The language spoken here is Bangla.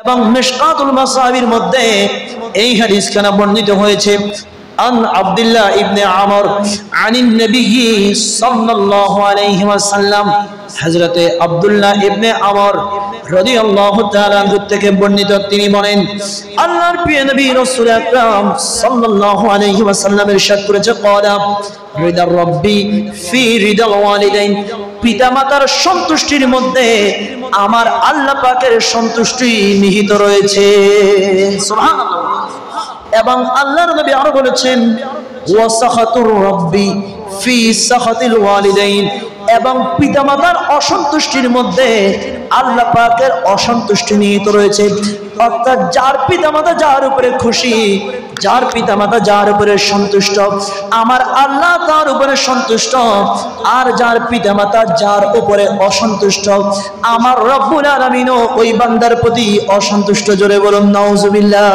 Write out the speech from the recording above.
এবং মিশকাতুল মাসাবির মধ্যে এই হাদিসখানা বর্ণিত হয়েছে। আন আব্দুল্লাহ ইবনে আমর আনিন নবী সাল্লাল্লাহু আলাইহি ওয়াসাল্লাম, হযরতে আব্দুল্লাহ ইবনে আমর রাদিয়াল্লাহু তাআলা আনহু থেকে বর্ণিত, তিনি বলেন আল্লাহর প্রিয় নবী রাসূল আকরাম সাল্লাল্লাহু আলাইহি ওয়াসাল্লাম ইরশাদ করেছে, ক্বালা রিদার রাব্বি ফি রিদাল ওয়ালিদাইন, পিতামাতার সন্তুষ্টির মধ্যে আমার আল্লাহ পাকের সন্তুষ্টি নিহিত রয়েছে। সুবহানাল্লাহ। এবং আল্লাহর নবী আরো বলেছেন ওয়া সাখাতুর রাব্বি ফি সাখাতিল ওয়ালিদাইন, এবং পিতামাতার অসন্তুষ্টির মধ্যে আল্লাহ পাকের অসন্তুষ্টি নিহিত রয়েছে। অর্থাৎ যার পিতামাতা যার উপরে খুশি, যার পিতামাতা যার উপরে সন্তুষ্ট, আমার আল্লাহ তার উপরে সন্তুষ্ট। আর যার পিতামাতা যার উপরে অসন্তুষ্ট, আমার রব্বুল আলামিনও ওই বান্দার প্রতি অসন্তুষ্ট। জোরে বলুন নাউজুবিল্লাহ।